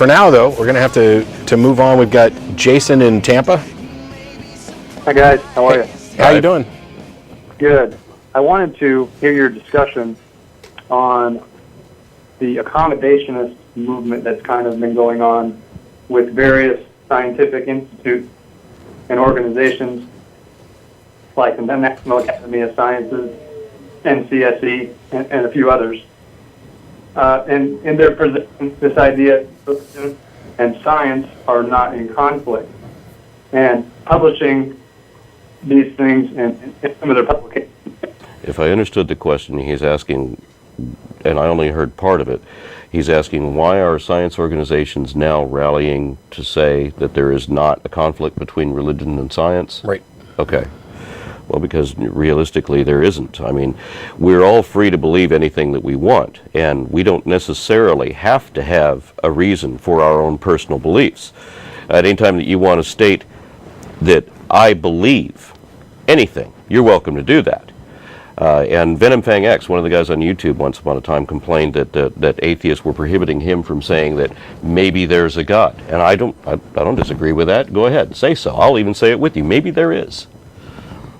For now, though, we're going to have to move on. We've got Jason in Tampa. Hi, guys. How are you? How you doing? Good. I wanted to hear your discussion on the accommodationist movement that's kind of been going on with various scientific institutes and organizations like the National Academy of Sciences, NCSE, and a few others. And they're presenting this idea that and science are not in conflict. And publishing these things in some of their publications. If I understood the question, he's asking, and I only heard part of it, he's asking why are science organizations now rallying to say that there is not a conflict between religion and science? Right. Okay. Well, because realistically there isn't. I mean, we're all free to believe anything that we want, and we don't necessarily have to have a reason for our own personal beliefs. At any time that you want to state that I believe anything, you're welcome to do that. And Venom Fang X, one of the guys on YouTube once upon a time, complained that atheists were prohibiting him from saying that maybe there's a God. And I don't disagree with that. Go ahead, say so. I'll even say it with you. Maybe there is.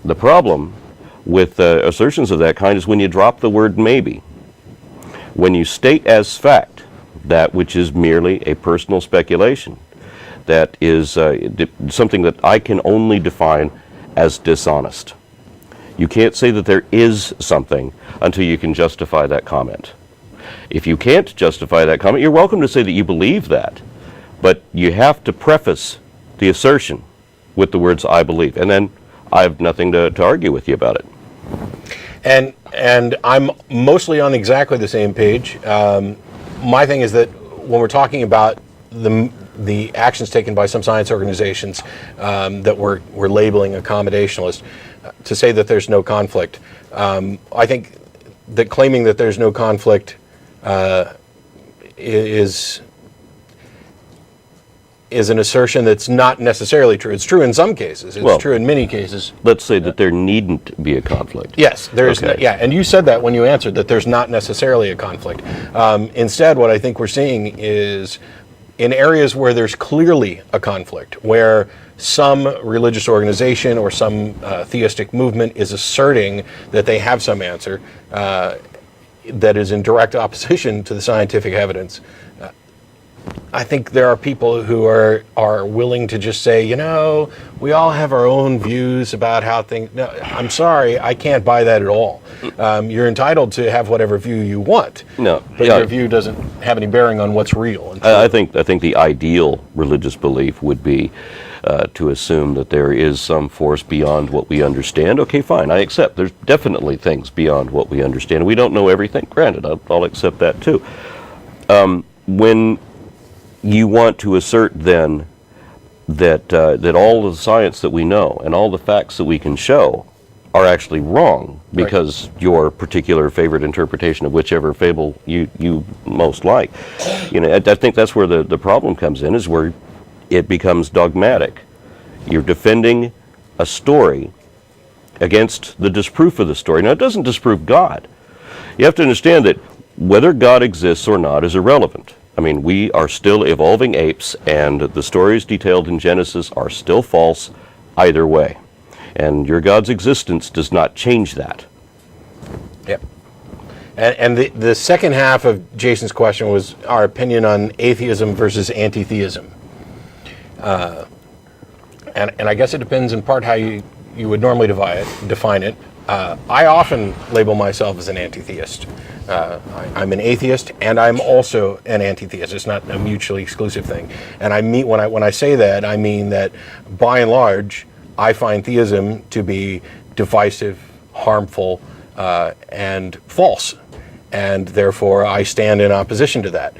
The problem with assertions of that kind is when you drop the word maybe. When you state as fact that which is merely a personal speculation, that is something that I can only define as dishonest. You can't say that there is something until you can justify that comment. If you can't justify that comment, you're welcome to say that you believe that, but you have to preface the assertion with the words I believe, and then I have nothing to argue with you about it. And I'm mostly on exactly the same page. My thing is that when we're talking about the actions taken by some science organizations that we're labeling accommodationist, to say that there's no conflict, I think that claiming that there's no conflict is an assertion that's not necessarily true. It's true in some cases. It's true in many cases. Let's say that there needn't be a conflict. Yes, there is. Okay. Yeah, and you said that when you answered that there's not necessarily a conflict. Instead, what I think we're seeing is in areas where there's clearly a conflict, where some religious organization or some theistic movement is asserting that they have some answer that is in direct opposition to the scientific evidence. I think there are people who are willing to just say, you know, we all have our own views about how things. No, I'm sorry, I can't buy that at all. You're entitled to have whatever view you want. No, but your view doesn't have any bearing on what's real. I think the ideal religious belief would be to assume that there is some force beyond what we understand. Okay, fine, I accept. There's definitely things beyond what we understand. We don't know everything. Granted, I'll accept that too. When you want to assert then that all the science that we know and all the facts that we can show are actually wrong because your particular favorite interpretation of whichever fable you most like. You know, I think that's where the problem comes in, is where it becomes dogmatic. You're defending a story against the disproof of the story. Now, it doesn't disprove God. You have to understand that whether God exists or not is irrelevant. I mean, we are still evolving apes, and the stories detailed in Genesis are still false either way. And your God's existence does not change that. Yep. And the second half of Jason's question was our opinion on atheism versus anti-theism. And I guess it depends in part how you would normally define it. I often label myself as an anti-theist. I'm an atheist, and I'm also an anti-theist. It's not a mutually exclusive thing. And when I say that, I mean that by and large, I find theism to be divisive, harmful, and false. And therefore, I stand in opposition to that.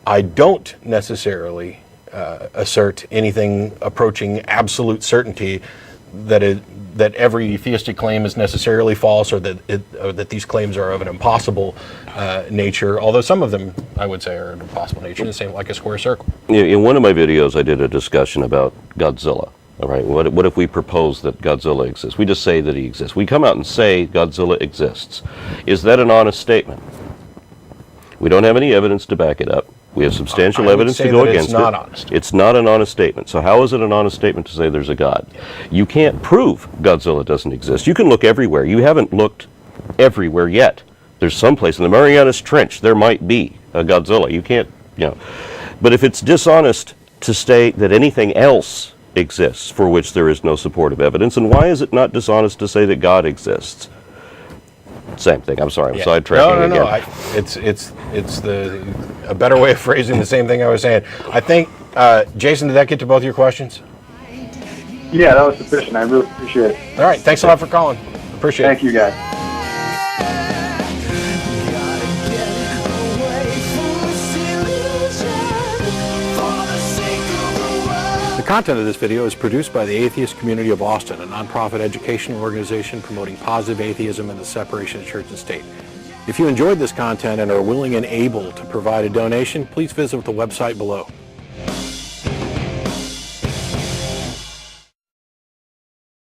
I don't necessarily assert anything approaching absolute certainty that every theistic claim is necessarily false, or that these claims are of an impossible nature, although some of them, I would say, are of an impossible nature, the same like a square circle. In one of my videos, I did a discussion about Godzilla. All right, what if we propose that Godzilla exists? We just say that he exists. We come out and say Godzilla exists. Is that an honest statement? We don't have any evidence to back it up. We have substantial I would evidence say to go that against it's not it. honest. It's not an honest statement. So how is it an honest statement to say there's a God? You can't prove Godzilla doesn't exist. You can look everywhere. You haven't looked everywhere yet. There's some place in the Marianas Trench there might be a Godzilla. You can't, you know. But if it's dishonest to state that anything else exists for which there is no supportive evidence, and why is it not dishonest to say that God exists? Same thing. I'm sorry. I'm sidetracking No. again. It's a better way of phrasing the same thing I was saying. I think, Jason, did that get to both your questions? Yeah, that was sufficient. I really appreciate it. All right. Thanks a lot for calling. Appreciate it. Thank you, guys. The content of this video is produced by the Atheist Community of Austin, a nonprofit educational organization promoting positive atheism and the separation of church and state. If you enjoyed this content and are willing and able to provide a donation, please visit the website below.